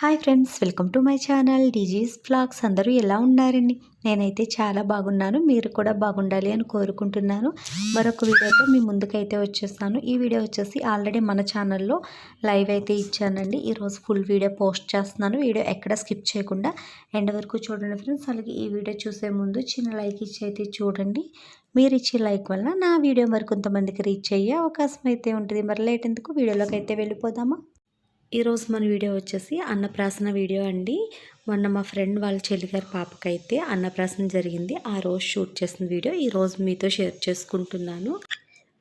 Hi friends, welcome to my channel DG's vlogs. అందరూ ఎలా ఉన్నారండి? నేనైతే చాలా బాగున్నాను. మీరు కూడా బాగుండాలి అని కోరుకుంటున్నాను. మరొక వీడియోతో మీ ముందుకైతే వచ్చేస్తాను. ఈ వీడియో వచ్చేసి ఆల్రెడీ మన ఛానల్లో లైవ్ అయితే ఇచ్చానండి. ఈరోజు ఫుల్ వీడియో పోస్ట్ చేస్తున్నాను. వీడియో ఎక్కడ స్కిప్ చేయకుండా ఎండ్ వరకు చూడండి ఫ్రెండ్స్. అలాగే ఈ వీడియో చూసే ముందు చిన్న లైక్ ఇచ్చి అయితే చూడండి. మీరు ఇచ్చే లైక్ వల్ల నా వీడియో మరి కొంతమందికి రీచ్ అయ్యే అవకాశం అయితే ఉంటుంది. మరి లేట్ ఎందుకు, వీడియోలోకి అయితే వెళ్ళిపోదామా? ఈరోజు మన వీడియో వచ్చేసి అన్నప్రాసన వీడియో అండి. మొన్న మా ఫ్రెండ్ వాళ్ళ చెల్లిగారి పాపకైతే అన్నప్రాసన జరిగింది. ఆ రోజు షూట్ చేసిన వీడియో ఈరోజు మీతో షేర్ చేసుకుంటున్నాను.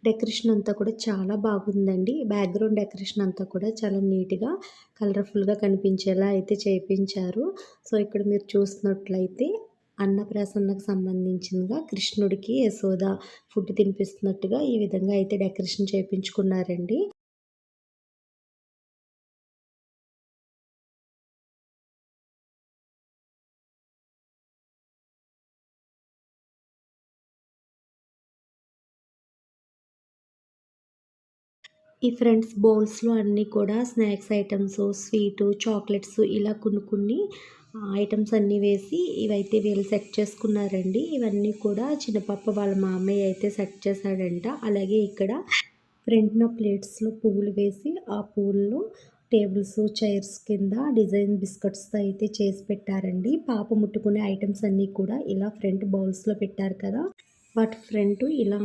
డెకరేషన్ అంతా కూడా చాలా బాగుందండి. బ్యాక్గ్రౌండ్ డెకరేషన్ అంతా కూడా చాలా నీట్గా కలర్ఫుల్గా కనిపించేలా అయితే చేయించారు. సో ఇక్కడ మీరు చూసినట్లయితే అన్నప్రాసనకు సంబంధించినగా కృష్ణుడికి యశోద ఫుడ్ తినిపిస్తున్నట్టుగా ఈ విధంగా అయితే డెకరేషన్ చేయించుకున్నారండి. ఈ ఫ్రెండ్స్ బౌల్స్లో అన్నీ కూడా స్నాక్స్ ఐటమ్స్, స్వీటు, చాక్లెట్స్ ఇలా కొన్ని ఐటమ్స్ అన్నీ వేసి ఇవైతే వీళ్ళు సెట్ చేసుకున్నారండి. ఇవన్నీ కూడా చిన్నపాప వాళ్ళ మామయ్య అయితే సెట్ చేశాడంట. అలాగే ఇక్కడ ఫ్రంట్న ప్లేట్స్లో పువ్వులు వేసి ఆ పువ్వుల్లో టేబుల్స్, చైర్స్ కింద డిజైన్ బిస్కెట్స్తో అయితే చేసి పెట్టారండి. పాప ముట్టుకునే ఐటమ్స్ అన్నీ కూడా ఇలా ఫ్రంట్ బౌల్స్లో పెట్టారు కదా, వాటి ఫ్రంట్ ఇలా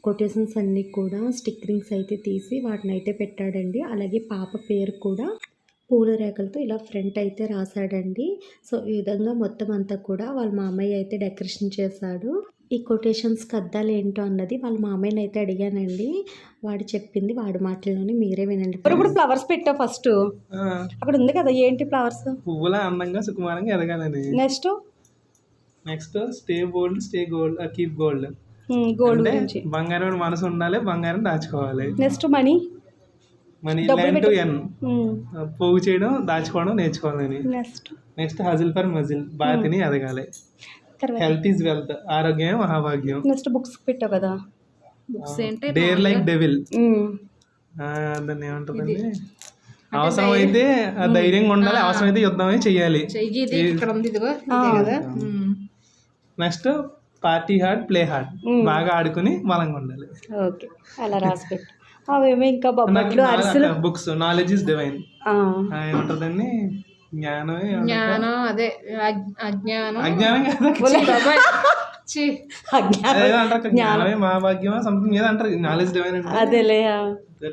కొటేషన్స్ అన్నీ కూడా స్టిక్కరింగ్స్ అయితే తీసి వాటిని అయితే పెట్టాడండి. అలాగే పాప పేరు కూడా పూల రేఖలతో ఇలా ఫ్రంట్ అయితే రాశాడండి. సో ఈ విధంగా మొత్తం అంతా కూడా వాళ్ళ మామయ్య అయితే డెకరేషన్ చేశాడు. ఈ కొటేషన్స్కి అర్థాలు ఏంటో అన్నది వాళ్ళ మామయ్యని అయితే అడిగానండి. వాడు చెప్పింది వాడి మాటల్లోనే మీరే వినండి. ఇప్పుడు ఫ్లవర్స్ పెట్టావు ఫస్ట్, అక్కడ ఉంది కదా, ఏంటి ఫ్లవర్స్? పువ్వుల అందంగా సుకుమారంగా ఎదగాలని. Next stay bold, stay gold, keep gold. Gold గురించి బంగారం మనసు ఉండాలి, బంగారం దాచుకోవాలి. నెక్స్ట్ మనీ టు ఎన్, పోగు చేయడం, దాచుకోవడం నేర్చుకోవాలని. నెక్స్ట్ హజిల్ ఫర్ మజిల్, బాతిని ఎదగాలి. హెల్త్ ఈజ్ వెల్త్, ఆరోగ్యం మహాభాగ్యం. నెక్స్ట్ బుక్స్ పెట్టావు కదా, బుక్స్ ఏంటి? డేర్ లైక్ డెవిల్, దాన్ని ఏమంటుందండి, అవసరం అయితే ధైర్యంగా ఉండాలి, అవసరం అయితే యుద్ధమే చెయ్యాలి. Next party hard, play hard, బాగా ఆడుకుని బలంగా ఉండాలి. ఓకే, అలా రాసి పెట్టు. అవేమో ఇంకా బుక్స్ నాలెడ్జ్ ఇస్ డివైన్ ఏమంటుందండి, జ్ఞానం అదే అజ్ఞానం జ్ఞానమే మహాభాగ్యమా సంథింగ్ ఏదో అంటారు. నాలెడ్జ్ డివైన్ అంటే అదేలే,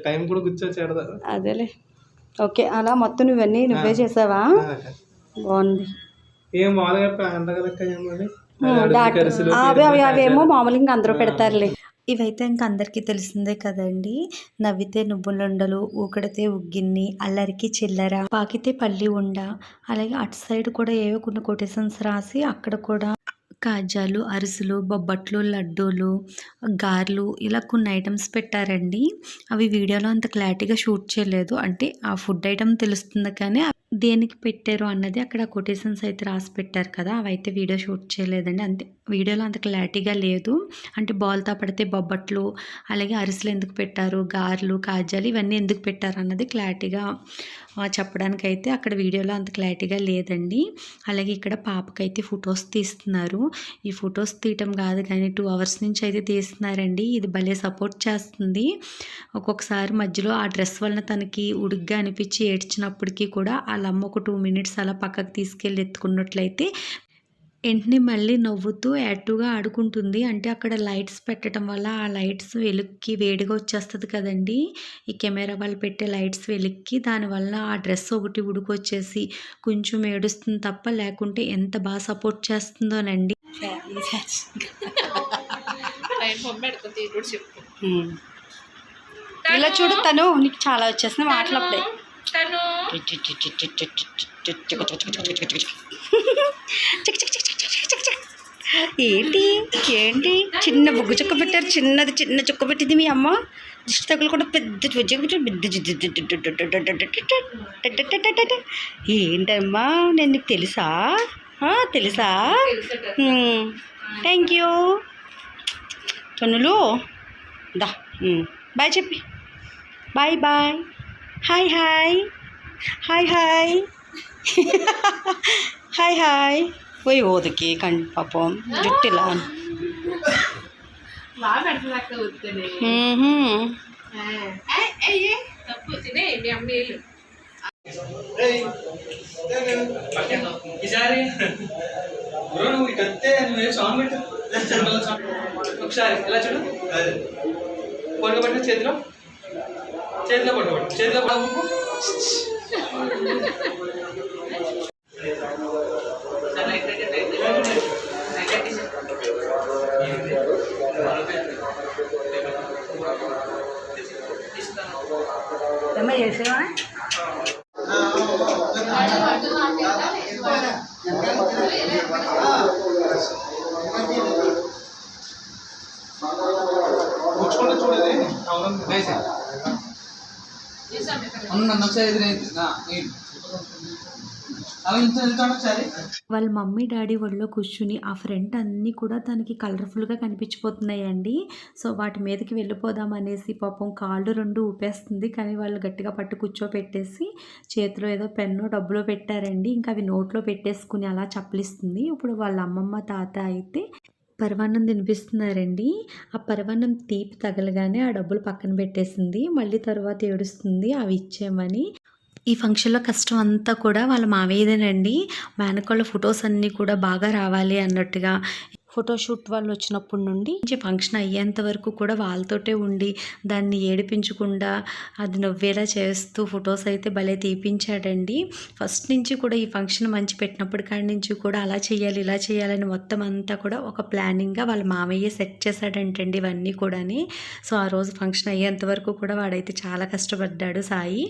టైం కూడా గుర్తొచ్చేడతారు. అదేలే. ఓకే, అలా మొత్తం నువ్వన్నీ నువ్వే చేసావా? బాగుంది. ఏం మామూలుగా అంటారు కదా, అవేమో మామూలుగా అందరూ పెడతారులే. ఇవైతే ఇంక అందరికీ తెలిసిందే కదండి. నవ్వితే నువ్వులుండలు, ఊకడితే ఉగ్గిన్ని, అల్లరికి చిల్లర, పాకితే పల్లి ఉండ. అలాగే అటు సైడ్ కూడా ఏవో కొన్ని కొటేషన్స్ రాసి అక్కడ కూడా కాజాలు, అరిసెలు, బొబ్బట్లు, లడ్డూలు, గారెలు ఇలా కొన్ని ఐటమ్స్ పెట్టారండి. అవి వీడియోలో అంత క్లారిటీగా షూట్ చేయలేదు. అంటే ఆ ఫుడ్ ఐటమ్ తెలుస్తుంది కానీ దేనికి పెట్టారు అన్నది అక్కడ కొటేషన్స్ అయితే రాసి పెట్టారు కదా, అవైతే వీడియో షూట్ చేయలేదండి. అంతే, వీడియోలో అంత క్లారిటీగా లేదు. అంటే బాల్తో పడితే బొబ్బట్లు, అలాగే అరిసెలు ఎందుకు పెట్టారు, గారెలు, కాజాలు ఇవన్నీ ఎందుకు పెట్టారు అన్నది క్లారిటీగా చెప్పడానికైతే అక్కడ వీడియోలో అంత క్లారిటీగా లేదండి. అలాగే ఇక్కడ పాపకైతే ఫొటోస్ తీస్తున్నారు. ఈ ఫొటోస్ తీయటం కాదు కానీ 2 hours నుంచి అయితే తీస్తున్నారండి. ఇది భలే సపోర్ట్ చేస్తుంది. ఒక్కొక్కసారి మధ్యలో ఆ డ్రెస్ వలన తనకి ఉడుగ్గా అనిపించి ఏడ్చినప్పటికీ కూడా వాళ్ళ అమ్మ ఒక 2 minutes అలా పక్కకు తీసుకెళ్ళి ఎత్తుకున్నట్లయితే వెంటనే మళ్ళీ నవ్వుతూ యాక్టివ్గా ఆడుకుంటుంది. అంటే అక్కడ లైట్స్ పెట్టడం వల్ల ఆ లైట్స్ వెలుక్కి వేడిగా వచ్చేస్తుంది కదండి. ఈ కెమెరా వాళ్ళు పెట్టే లైట్స్ వెలుక్కి దానివల్ల ఆ డ్రెస్ ఒకటి ఉడుకొచ్చేసి కొంచెం ఏడుస్తుంది తప్ప, లేకుంటే ఎంత బాగా సపోర్ట్ చేస్తుందోనండి. ఇలా చూడు, తను నీకు చాలా వచ్చేస్తుంది మాట్లాడే. ఏంటి ఏంటి చిన్న బుగ్గు చుక్క పెట్టారు, చిన్న చుక్క పెట్టింది మీ అమ్మ. దిష్టి తగులకుండా పెద్ద పెద్ద. ఏంటమ్మా, నేను నీకు తెలుసా? తెలుసా? థ్యాంక్ యూ తొన్నులు. దా బాయ్ చెప్పి, bye bye, hi hi hi hi. Hi hi పోయి ఓదకి కండి పాపం జుట్టిలా బాగా పెడుతుంది అక్క వస్తుంది తప్పు తినే మీ అమ్మేళ్ళు ఈసారి నువ్వు కత్తే నువ్వు సాంగ్ పెట్టు ఒకసారి ఎలా చూడు పడుకోబెట్టిన చేతిలో పడుకోబెట్టు చేతిలో పడుకో చేసేవా చూడదే వాళ్ళ మమ్మీ డాడీ ఒళ్ళో కూర్చుని ఆ ఫ్రంట్ అన్నీ కూడా తనకి కలర్ఫుల్గా కనిపించిపోతున్నాయండి. సో వాటి మీదకి వెళ్ళిపోదాం అనేసి పాపం కాళ్ళు రెండు ఊపేస్తుంది. కానీ వాళ్ళు గట్టిగా పట్టు కూర్చోపెట్టేసి చేతిలో ఏదో పెన్నో డబ్బులో పెట్టారండి. ఇంకా అవి నోట్లో పెట్టేసుకుని అలా చప్పలిస్తుంది. ఇప్పుడు వాళ్ళ అమ్మమ్మ తాత అయితే పరమాన్నం తినిపిస్తున్నారండి. ఆ పరమాన్నం తీపి తగలగానే ఆ డబ్బులు పక్కన పెట్టేసింది. మళ్ళీ తర్వాత ఏడుస్తుంది అవి ఇచ్చేయమని. ఈ ఫంక్షన్లో కష్టం అంతా కూడా వాళ్ళ మావయ్యదేనండి. మేనకోళ్ళ ఫొటోస్ అన్నీ కూడా బాగా రావాలి అన్నట్టుగా ఫోటోషూట్ వాళ్ళు వచ్చినప్పటి నుండి ఫంక్షన్ అయ్యేంత వరకు కూడా వాళ్ళతోటే ఉండి దాన్ని ఏడిపించకుండా అది నవ్వేలా చేస్తూ ఫొటోస్ అయితే భలే తీపించాడండి. ఫస్ట్ నుంచి కూడా ఈ ఫంక్షన్ మంచి పెట్టినప్పటి కాడి నుంచి కూడా అలా చేయాలి ఇలా చేయాలని మొత్తం అంతా కూడా ఒక ప్లానింగ్గా వాళ్ళ మామయ్య సెట్ చేశాడంటండి ఇవన్నీ కూడాని. సో ఆ రోజు ఫంక్షన్ అయ్యేంత వరకు కూడా వాడైతే చాలా కష్టపడ్డాడు సాయి.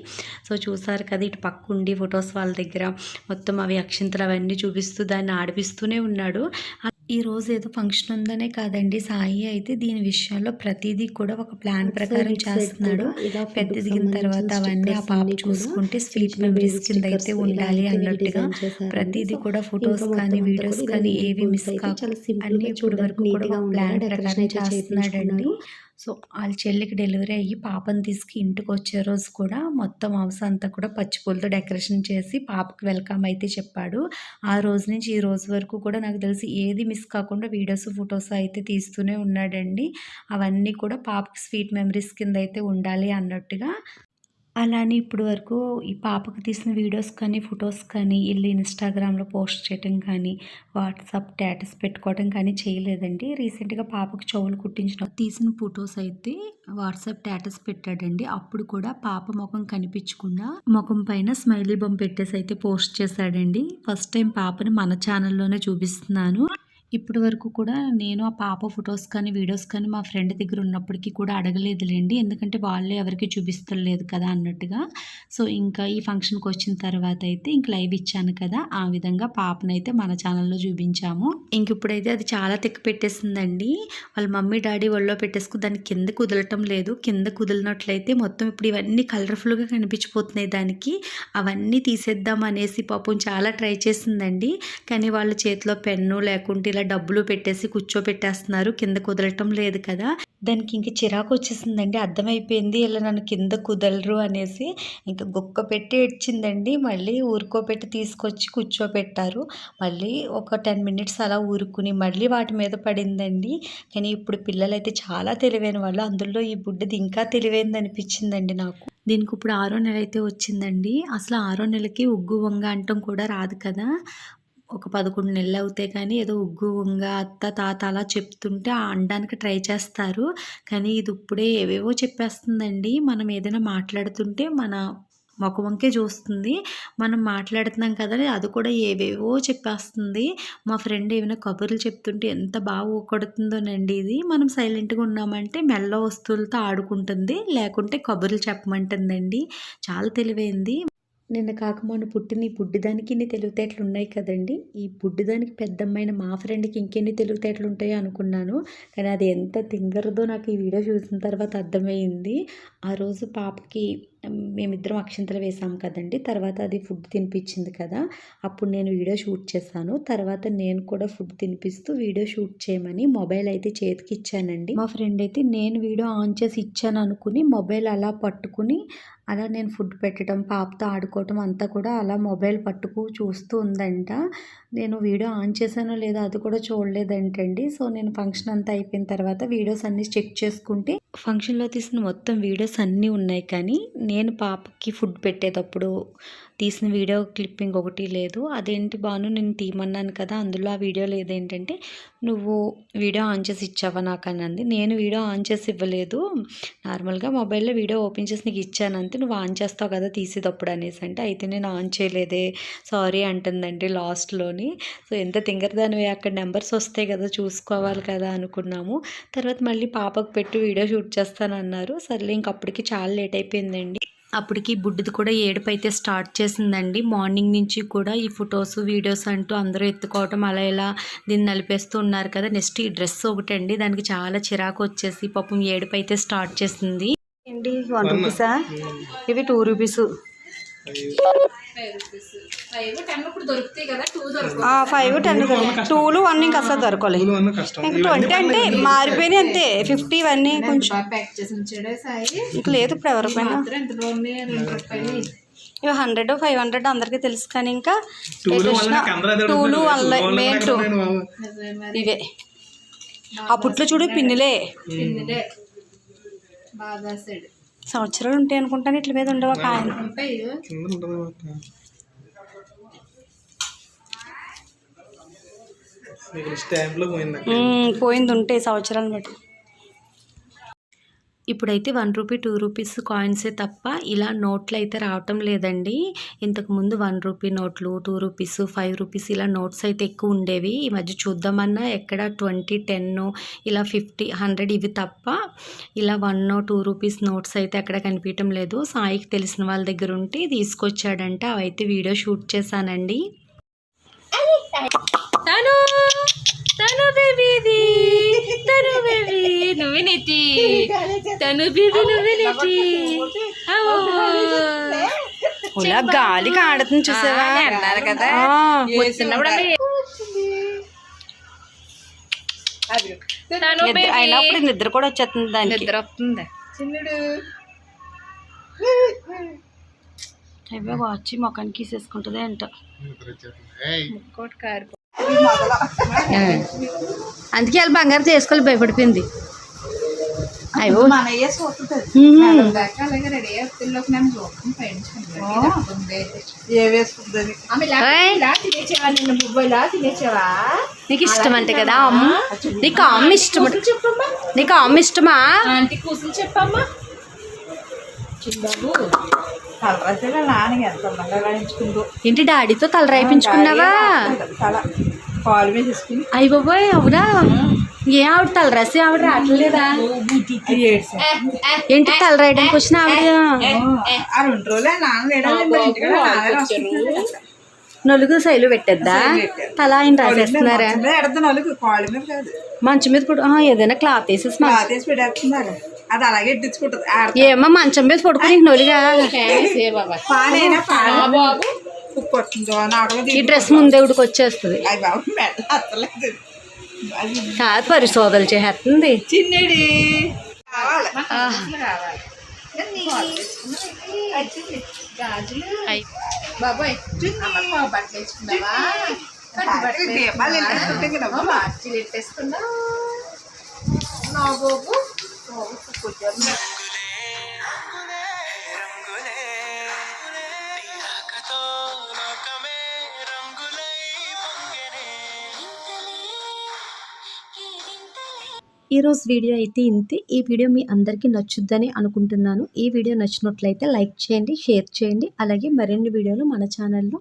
సో చూసారు కదా ఇటు పక్క ఉండి ఫొటోస్ వాళ్ళ దగ్గర మొత్తం అవి అక్షింతలు అవన్నీ చూపిస్తూ దాన్ని ఆడిపిస్తూనే ఉన్నాడు. ఈరోజు ఏదో ఫంక్షన్ ఉందనే కాదండి, సాయి అయితే దీని విషయంలో ప్రతిదీ కూడా ఒక ప్లాన్ ప్రకారం చేస్తున్నాడు. పెద్ద దిగిన తర్వాత అవన్నీ ఆ పాప చూసుకుంటే స్వీట్ మెమరీస్ కింద అయితే ఉండాలి అన్నట్టుగా ప్రతిదీ కూడా ఫొటోస్ కానీ వీడియోస్ కానీ ఏవి మిస్ కాకుండా అన్ని ఇప్పటి వరకు కూడా ఒక ప్లాన్ ప్రకారం చేస్తున్నాడండి. సో వాళ్ళ చెల్లికి డెలివరీ అయ్యి పాపను తీసుకు ఇంటికి వచ్చే రోజు కూడా మొత్తం హౌస్ అంతా కూడా పచ్చిపూలతో డెకరేషన్ చేసి పాపకి వెల్కమ్ అయితే చెప్పాడు. ఆ రోజు నుంచి ఈ రోజు వరకు కూడా నాకు తెలిసి ఏది మిస్ కాకుండా వీడియోస్ ఫొటోస్ అయితే తీస్తూనే ఉన్నాడండి. అవన్నీ కూడా పాపకి స్వీట్ మెమరీస్ కింద అయితే ఉండాలి అన్నట్టుగా. అలానే ఇప్పుడు వరకు ఈ పాపకు తీసిన వీడియోస్ కానీ ఫొటోస్ కానీ వీళ్ళు ఇన్స్టాగ్రామ్లో పోస్ట్ చేయడం కానీ వాట్సాప్ స్టేటస్ పెట్టుకోవడం కానీ చేయలేదండి. రీసెంట్గా పాపకు చెవులు కుట్టించిన తీసిన ఫొటోస్ అయితే వాట్సాప్ స్టేటస్ పెట్టాడండి. అప్పుడు కూడా పాప ముఖం కనిపించకుండా ముఖం పైన స్మైలీ బొమ్మ పెట్టేసి అయితే పోస్ట్ చేశాడండి. ఫస్ట్ టైం పాపని మన ఛానల్లోనే చూపిస్తున్నాను. ఇప్పటి వరకు కూడా నేను ఆ పాప ఫొటోస్ కానీ వీడియోస్ కానీ మా ఫ్రెండ్ దగ్గర ఉన్నప్పటికీ కూడా అడగలేదులేండి, ఎందుకంటే వాళ్ళే ఎవరికి చూపిస్తలేదు కదా అన్నట్టుగా. సో ఇంకా ఈ ఫంక్షన్కి వచ్చిన తర్వాత అయితే ఇంక లైవ్ ఇచ్చాను కదా, ఆ విధంగా పాపనైతే మన ఛానల్లో చూపించాము. ఇంక ఇప్పుడైతే అది చాలా తిక్క పెట్టేసిందండి. వాళ్ళ మమ్మీ డాడీ ఒళ్ళో పెట్టేసుకుని దాన్ని కింద కుదలటం లేదు. కింద కుదిలినట్లయితే మొత్తం ఇప్పుడు ఇవన్నీ కలర్ఫుల్గా కనిపించిపోతున్నాయి దానికి. అవన్నీ తీసేద్దాం అనేసి పాపం చాలా ట్రై చేసిందండి. కానీ వాళ్ళ చేతిలో పెన్ను లేకుంటే ఇలా డబ్బులు పెట్టేసి కూర్చోపెట్టేస్తున్నారు. కింద కుదలటం లేదు కదా, దానికి ఇంక చిరాకు వచ్చేసిందండి. అర్థమైపోయింది ఇలా నన్ను కింద కుదలరు అనేసి. ఇంకా గుక్క పెట్టి ఏడ్చిందండి. మళ్ళీ ఊరుకోబెట్టి తీసుకొచ్చి కూర్చోపెట్టారు. మళ్ళీ ఒక 10 మినిట్స్ అలా ఊరుకుని మళ్ళీ వాటి మీద పడిందండి. కానీ ఇప్పుడు పిల్లలైతే చాలా తెలివైన వాళ్ళు, అందులో ఈ బుడ్డది ఇంకా తెలివైంది అనిపించిందండి నాకు. దీనికి ఇప్పుడు 6వ నెల అయితే వచ్చిందండి. అసలు 6వ నెలకి ఉగ్గు వంగ అంటం కూడా రాదు కదా. ఒక 11 నెలలు అవుతే కానీ ఏదో ఉగ్గు వంగ అత్త తాత అలా చెప్తుంటే అనడానికి ట్రై చేస్తారు. కానీ ఇది ఇప్పుడే ఏవేవో చెప్పేస్తుందండి. మనం ఏదైనా మాట్లాడుతుంటే మన ముఖం వంకే చూస్తుంది. మనం మాట్లాడుతున్నాం కదా అది కూడా ఏవేవో చెప్పేస్తుంది. మా ఫ్రెండ్ ఏమైనా కబుర్లు చెప్తుంటే ఎంత బాగా ఊకొడుతుందోనండి ఇది. మనం సైలెంట్గా ఉన్నామంటే మెల్ల వస్తువులతో ఆడుకుంటుంది, లేకుంటే కబుర్లు చెప్పమంటుందండి. చాలా తెలివైంది. నిన్న కాక మొన్న పుట్టిన ఈ బుడ్డిదానికి ఇన్ని తెలివితేటలు ఉన్నాయి కదండి. ఈ బుడ్డిదానికి పెద్దమ్మైన మా ఫ్రెండ్కి ఇంకెన్ని తెలివితేటలు ఉంటాయో అనుకున్నాను. కానీ అది ఎంత తింగరదో నాకు ఈ వీడియో చూసిన తర్వాత అర్థమైంది. ఆ రోజు పాపకి మేమిద్దరం అక్షింతలు వేసాం కదండి. తర్వాత అది ఫుడ్ తినిపించింది కదా, అప్పుడు నేను వీడియో షూట్ చేశాను. తర్వాత నేను కూడా ఫుడ్ తినిపిస్తూ వీడియో షూట్ చేయమని మొబైల్ అయితే చేతికి ఇచ్చానండి. మా ఫ్రెండ్ అయితే నేను వీడియో ఆన్ చేసి ఇచ్చాను అనుకుని మొబైల్ అలా పట్టుకుని అలా నేను ఫుడ్ పెట్టడం, పాపతో ఆడుకోవటం అంతా కూడా అలా మొబైల్ పట్టుకు చూస్తూ ఉందంట. నేను వీడియో ఆన్ చేశానో లేదో అది కూడా చూడలేదంటండి. సో నేను ఫంక్షన్ అంతా అయిపోయిన తర్వాత వీడియోస్ అన్నీ చెక్ చేసుకుంటే ఫంక్షన్లో తీసిన మొత్తం వీడియోస్ అన్నీ ఉన్నాయి, కానీ నేను పాపకి ఫుడ్ పెట్టేటప్పుడు తీసిన వీడియో క్లిప్పింగ్ ఒకటి లేదు. అదేంటి బాను, నేను తీయమన్నాను కదా, అందులో ఆ వీడియో లేదేంటంటే, నువ్వు వీడియో ఆన్ చేసి ఇచ్చావా నాకు అని అంది. నేను వీడియో ఆన్ చేసి ఇవ్వలేదు, నార్మల్గా మొబైల్లో వీడియో ఓపెన్ చేసి నీకు ఇచ్చాను అంతే, నువ్వు ఆన్ చేస్తావు కదా తీసేటప్పుడు అనేసి అంటే, అయితే నేను ఆన్ చేయలేదే సారీ అంటుందండి లాస్ట్లోని. సో ఎంత తింగరదానివి, అక్కడ నెంబర్స్ వస్తాయి కదా చూసుకోవాలి కదా అనుకున్నాము. తర్వాత మళ్ళీ పాపకు పెట్టి వీడియో షూట్ చేస్తానన్నారు. సర్లే ఇంకప్పటికి చాలా లేట్ అయిపోయిందండి. అప్పటికి బుడ్డిది కూడా ఏడుపు అయితే స్టార్ట్ చేసిందండి. మార్నింగ్ నుంచి కూడా ఈ ఫొటోస్ వీడియోస్ అంటూ అందరూ ఎత్తుకోవటం అలా ఇలా దీన్ని నలిపేస్తూ ఉన్నారు కదా. నెక్స్ట్ ఈ డ్రెస్ ఒకటండి, దానికి చాలా చిరాకు వచ్చేసి పాపం ఏడుపు అయితే స్టార్ట్ చేసింది. ఏంటి 1 రూపీసా? ఇవి 2 రూపీస్. 5, 10 ఇప్పుడు దొరుకుతాయి కదా, 2 దొరుకుతాయి. 5, 10 2లు 1 ఇంకా అసలు దొరకలేదు. ఇంకా 20 అంటే మారిపోయినాయి అంతే. 50 ఇవన్నీ కొంచెం ప్యాక్ చేసి ఉంచాడే సాయి. ఇంకా లేదు ఇప్పుడు ఎవరిపైన. ఎంత బాగున్నాయి, 2 రూపాయలు. ఇవి 100, 500 అందరికీ తెలుసు, కానీ ఇంకా 2లు 1 మెయిన్ 2 ఇవే. అప్పట్లో చూడు పిన్నులే బాగా సైడ్ సంవత్సరాలు ఉంటాయి అనుకుంటాను, ఇట్ల మీద ఉండవా కాయలు. ఉంటాయి. పోయింది ఉంటాయి సంవత్సరాలను బట్టి. ఇప్పుడైతే 1 రూపీ 2 రూపీస్ కాయిన్సే తప్ప ఇలా నోట్లు అయితే రావటం లేదండి. ఇంతకుముందు 1 రూపీ నోట్లు, 2 రూపీస్, 5 రూపీస్ ఇలా నోట్స్ అయితే ఎక్కువ ఉండేవి. ఈ మధ్య చూద్దామన్నా ఎక్కడ 20, 10 ఇలా 50, 100 ఇవి తప్ప ఇలా 1, 2 రూపీస్ నోట్స్ అయితే ఎక్కడ కనిపించడం లేదు. సాయికి తెలిసిన వాళ్ళ దగ్గర ఉంటే తీసుకొచ్చాడంట, అవైతే వీడియో షూట్ చేశానండి. తను బేబీది, తను బేబీ నువ్వే నెత్తి, తను బేబీ నువ్వే నెత్తి. గాలికి ఆడుతుంది చూసావా అన్నారు కదా, వచ్చినప్పుడు అయినప్పుడు నిద్ర కూడా వచ్చేస్తుంది దానికి. నిద్ర వస్తుంది చిన్నుడు. అవే వచ్చి మొఖానికి గీసేసుకుంటుంది అంట. ముక్కోటి కారు అందుకే వాళ్ళు బంగారు చేసుకోవాలి భయపడిపోయింది. అయ్యో అలాగే రెడీ అవుతుల్లోకి నన్ను చూడటం తినేచేవా. నీకు ఇష్టం అంటే కదా అమ్మ, నీకు అమ్మ ఇష్టం, నీకు అమ్మ ఇష్టమా? ఆంటీ కూర్చుని చెప్పమ్మా. చిన్నబాబు తలరాజుగా నాన్న ఎంత అందంగా రాయించుకుందో. ఏంటి డాడీతో తల రాయించుకున్నావా? పాలు మీద తీసుకుని. అయ్య బాబోయ్ అవునా? ఏ ఆవిడ తల రాసి ఆవిడ రావట్లేదా? ఏంటి తల రాయడానికి వచ్చిన ఆవిడ? 2 రోజులే నాన్న నలుగు శైలు పెట్టేద్దా? తల ఆయన రాసేస్తున్నారా? మంచం మీద కూడా ఏదైనా క్లాత్ వేసేసి పెట్టేస్తున్నారు. అది అలాగే ఎట్టించుకుంటుంది. ఏమో మంచం మీద పడుకుని నొలిగా ఈ డ్రెస్ ముందే ఉడికి వచ్చేస్తుంది. కాదు పరిశోధనలు చేస్తుంది. చిన్నడి బాబాయ్ బట్టలు వేసుకున్నావా? మార్చిలు ఎట్టేసుకున్నా నా బాబు. ఈరోజు వీడియో అయితే ఇంతే. ఈ వీడియో మీ అందరికీ నచ్చుద్దని అనుకుంటున్నాను. ఈ వీడియో నచ్చినట్లయితే లైక్ చేయండి, షేర్ చేయండి. అలాగే మరిన్ని వీడియోలు మన ఛానల్లో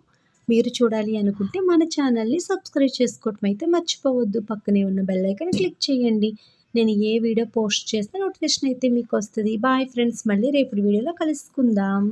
మీరు చూడాలి అనుకుంటే మన ఛానల్ని సబ్స్క్రైబ్ చేసుకోవటం అయితే మర్చిపోవద్దు. పక్కనే ఉన్న బెల్ ఐకాన్ క్లిక్ చేయండి. నేను ఏ వీడియో పోస్ట్ చేస్తే నోటిఫికేషన్ అయితే మీకు వస్తుంది. బాయ్ ఫ్రెండ్స్, మళ్ళీ రేపు వీడియోలో కలుసుకుందాం.